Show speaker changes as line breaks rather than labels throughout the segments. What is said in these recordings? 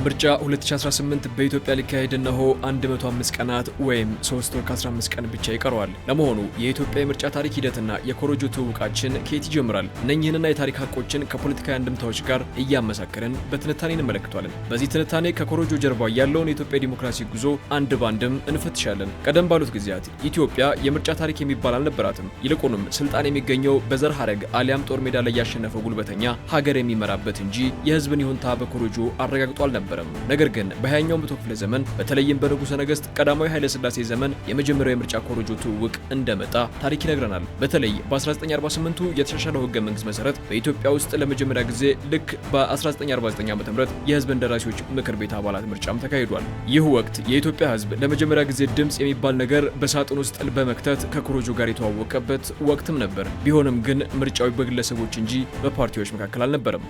ምርጫ 2018 በኢትዮጵያ ሊካሄድ እነሆ 105 ቀናት ወይም 3 ወር ከ15 ቀን ብቻ ይቀረዋል። ለመሆኑ የኢትዮጵያ የምርጫ ታሪክ ሂደትና የኮሮጆ ትውውቃችን ከየት ይጀምራል? እነኚህንና የታሪክ ሀቆችን ከፖለቲካዊ አንድምታዎች ጋር እያመሳከርን በትንታኔ እንመለከቷለን። በዚህ ትንታኔ ከኮሮጆ ጀርባ ያለውን የኢትዮጵያ ዲሞክራሲ ጉዞ አንድ ባንድም እንፈትሻለን። ቀደም ባሉት ጊዜያት ኢትዮጵያ የምርጫ ታሪክ የሚባል አልነበራትም። ይልቁንም ስልጣን የሚገኘው በዘር ሐረግ አሊያም ጦር ሜዳ ላይ ያሸነፈው ጉልበተኛ ሀገር የሚመራበት እንጂ የህዝብን ይሁንታ በኮሮጆ አረጋግጦ አልነበረም። ነገር ግን በ20ኛው መቶ ክፍለ ዘመን በተለይም በንጉሠ ነገሥት ቀዳማዊ ኃይለ ሥላሴ ዘመን የመጀመሪያው የምርጫ ኮሮጆ ትውውቅ እንደመጣ ታሪክ ይነግረናል። በተለይ በ1948ቱ የተሻሻለው ህገ መንግስት መሰረት በኢትዮጵያ ውስጥ ለመጀመሪያ ጊዜ ልክ በ1949 ዓ.ም የህዝብ እንደራሴዎች ምክር ቤት አባላት ምርጫም ተካሂዷል። ይህ ወቅት የኢትዮጵያ ህዝብ ለመጀመሪያ ጊዜ ድምጽ የሚባል ነገር በሳጥን ውስጥ በመክተት ከኮሮጆ ጋር የተዋወቀበት ወቅትም ነበር። ቢሆንም ግን ምርጫው በግለሰቦች እንጂ በፓርቲዎች መካከል አልነበረም።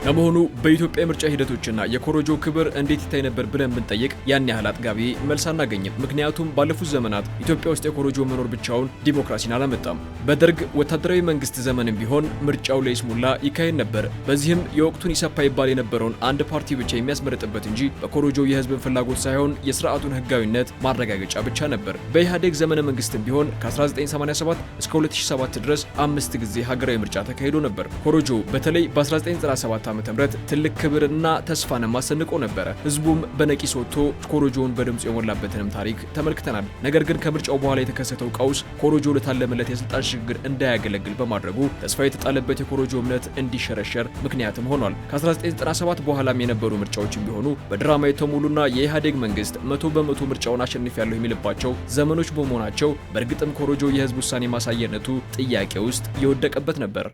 ለመሆኑ በኢትዮጵያ የምርጫ ሂደቶችና የኮሮጆ ክብር እንዴት ይታይ ነበር ብለን ብንጠይቅ ያን ያህል አጥጋቢ መልስ አናገኝም። ምክንያቱም ባለፉት ዘመናት ኢትዮጵያ ውስጥ የኮሮጆ መኖር ብቻውን ዲሞክራሲን አላመጣም። በደርግ ወታደራዊ መንግስት ዘመንም ቢሆን ምርጫው ለይስሙላ ይካሄድ ነበር። በዚህም የወቅቱን ኢሰፓ ይባል የነበረውን አንድ ፓርቲ ብቻ የሚያስመርጥበት እንጂ በኮሮጆ የህዝብን ፍላጎት ሳይሆን የስርዓቱን ህጋዊነት ማረጋገጫ ብቻ ነበር። በኢህአዴግ ዘመነ መንግስትም ቢሆን ከ1987 እስከ 2007 ድረስ 5 ጊዜ ሀገራዊ ምርጫ ተካሂዶ ነበር። ኮሮጆ በተለይ በ1997 ዓ.ም ትልቅ ክብርና ተስፋን ማሰንቆ ነበረ። ህዝቡም በነቂስ ወጥቶ ኮሮጆውን በድምጽ የሞላበትንም ታሪክ ተመልክተናል። ነገር ግን ከምርጫው በኋላ የተከሰተው ቀውስ ኮሮጆ ለታለመለት የስልጣን ሽግግር እንዳያገለግል በማድረጉ ተስፋ የተጣለበት የኮሮጆ እምነት እንዲሸረሸር ምክንያትም ሆኗል። ከ1997 በኋላም የነበሩ ምርጫዎችም ቢሆኑ በድራማ የተሞሉና የኢህአዴግ መንግስት 100% ምርጫውን አሸንፊያለሁ የሚልባቸው ዘመኖች በመሆናቸው በእርግጥም ኮሮጆ የህዝብ ውሳኔ ማሳየነቱ ጥያቄ ውስጥ የወደቀበት ነበር።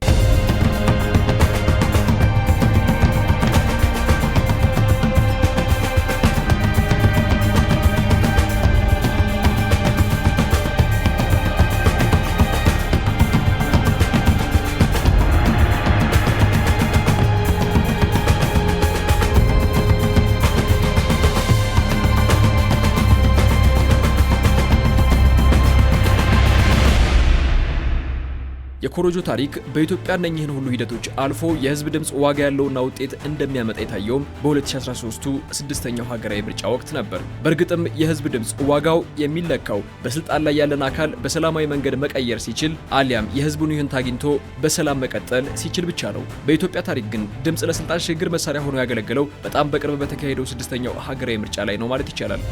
የኮሮጆ ታሪክ በኢትዮጵያ እነኚህን ሁሉ ሂደቶች አልፎ የህዝብ ድምጽ ዋጋ ያለውና ውጤት እንደሚያመጣ የታየውም በ2013ቱ ስድስተኛው ሀገራዊ ምርጫ ወቅት ነበር። በእርግጥም የህዝብ ድምጽ ዋጋው የሚለካው በስልጣን ላይ ያለን አካል በሰላማዊ መንገድ መቀየር ሲችል አሊያም የህዝቡን ይሁንታ አግኝቶ በሰላም መቀጠል ሲችል ብቻ ነው። በኢትዮጵያ ታሪክ ግን ድምጽ ለስልጣን ሽግግር መሳሪያ ሆኖ ያገለገለው በጣም በቅርብ በተካሄደው ስድስተኛው ሀገራዊ ምርጫ ላይ ነው ማለት ይቻላል።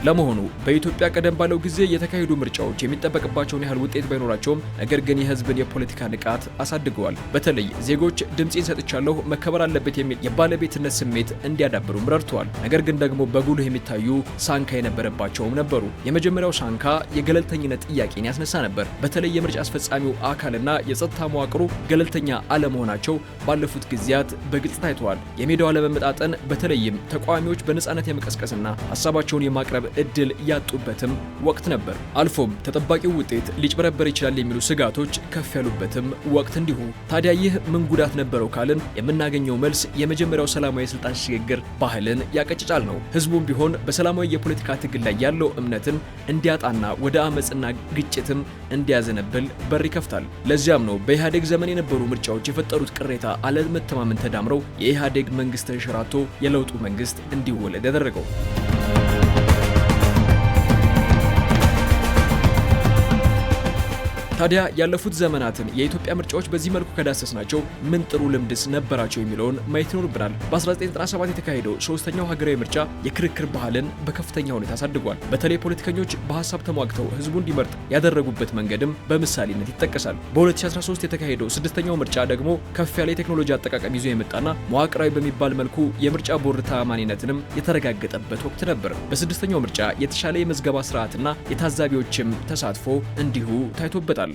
ለመሆኑ በኢትዮጵያ ቀደም ባለው ጊዜ የተካሄዱ ምርጫዎች የሚጠበቅባቸውን ያህል ውጤት ባይኖራቸውም ነገር ግን የህዝብን የፖለቲካ ንቃት አሳድገዋል። በተለይ ዜጎች ድምጽን ሰጥቻለሁ መከበር አለበት የሚል የባለቤትነት ስሜት እንዲያዳብሩም ረድተዋል። ነገር ግን ደግሞ በጉልህ የሚታዩ ሳንካ የነበረባቸውም ነበሩ። የመጀመሪያው ሳንካ የገለልተኝነት ጥያቄን ያስነሳ ነበር። በተለይ የምርጫ አስፈጻሚው አካልና የጸጥታ መዋቅሩ ገለልተኛ አለመሆናቸው ባለፉት ጊዜያት በግልጽ ታይተዋል። የሜዳው አለመመጣጠን በተለይም ተቃዋሚዎች በነጻነት የመቀስቀስና ሀሳባቸውን የማቅረብ እድል ያጡበትም ወቅት ነበር። አልፎም ተጠባቂው ውጤት ሊጭበረበር ይችላል የሚሉ ስጋቶች ከፍ ያሉበትም ወቅት እንዲሁ። ታዲያ ይህ ምን ጉዳት ነበረው ካልን የምናገኘው መልስ የመጀመሪያው ሰላማዊ የስልጣን ሽግግር ባህልን ያቀጭጫል ነው። ህዝቡም ቢሆን በሰላማዊ የፖለቲካ ትግል ላይ ያለው እምነትን እንዲያጣና ወደ አመጽና ግጭትም እንዲያዘነብል በር ይከፍታል። ለዚያም ነው በኢህአዴግ ዘመን የነበሩ ምርጫዎች የፈጠሩት ቅሬታ አለመተማመን ተዳምረው የኢህአዴግ መንግስት ተንሸራቶ የለውጡ መንግስት እንዲወለድ ያደረገው። ታዲያ ያለፉት ዘመናትን የኢትዮጵያ ምርጫዎች በዚህ መልኩ ከዳሰስናቸው ምን ጥሩ ልምድስ ነበራቸው የሚለውን ማየት ይኖርብናል። በ1997 የተካሄደው ሶስተኛው ሀገራዊ ምርጫ የክርክር ባህልን በከፍተኛ ሁኔታ አሳድጓል። በተለይ ፖለቲከኞች በሀሳብ ተሟግተው ህዝቡ እንዲመርጥ ያደረጉበት መንገድም በምሳሌነት ይጠቀሳል። በ2013 የተካሄደው ስድስተኛው ምርጫ ደግሞ ከፍ ያለ የቴክኖሎጂ አጠቃቀም ይዞ የመጣና መዋቅራዊ በሚባል መልኩ የምርጫ ቦርድ ተአማኒነትንም የተረጋገጠበት ወቅት ነበር። በስድስተኛው ምርጫ የተሻለ የምዝገባ ስርዓትና የታዛቢዎችም ተሳትፎ እንዲሁ ታይቶበታል።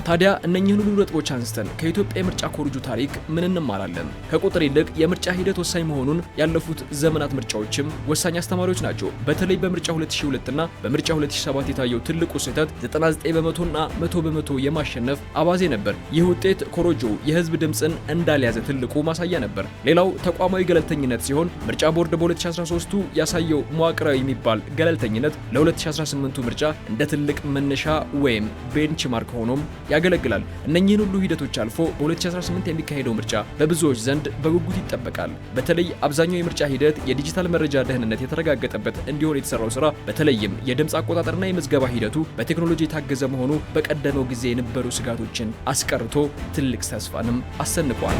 ታዲያ እነኚህን ሁሉ ነጥቦች አንስተን ከኢትዮጵያ የምርጫ ኮርጁ ታሪክ ምን እንማራለን? ከቁጥር ይልቅ የምርጫ ሂደት ወሳኝ መሆኑን ያለፉት ዘመናት ምርጫዎችም ወሳኝ አስተማሪዎች ናቸው። በተለይ በምርጫ 2002 እና በምርጫ 2007 የታየው ትልቁ ስህተት 99 በመቶና 100 በመቶ የማሸነፍ አባዜ ነበር። ይህ ውጤት ኮሮጆ የህዝብ ድምፅን እንዳልያዘ ትልቁ ማሳያ ነበር። ሌላው ተቋማዊ ገለልተኝነት ሲሆን ምርጫ ቦርድ በ2013ቱ ያሳየው መዋቅራዊ የሚባል ገለልተኝነት ለ2018ቱ ምርጫ እንደ ትልቅ መነሻ ወይም ቤንችማርክ ሆኖም ያገለግላል። እነኚህን ሁሉ ሂደቶች አልፎ በ2018 የሚካሄደው ምርጫ በብዙዎች ዘንድ በጉጉት ይጠበቃል። በተለይ አብዛኛው የምርጫ ሂደት የዲጂታል መረጃ ደህንነት የተረጋገጠበት እንዲሆን የተሰራው ስራ በተለይም የድምፅ አቆጣጠርና የምዝገባ ሂደቱ በቴክኖሎጂ የታገዘ መሆኑ በቀደመው ጊዜ የነበሩ ስጋቶችን አስቀርቶ ትልቅ ተስፋንም አሰንቋል።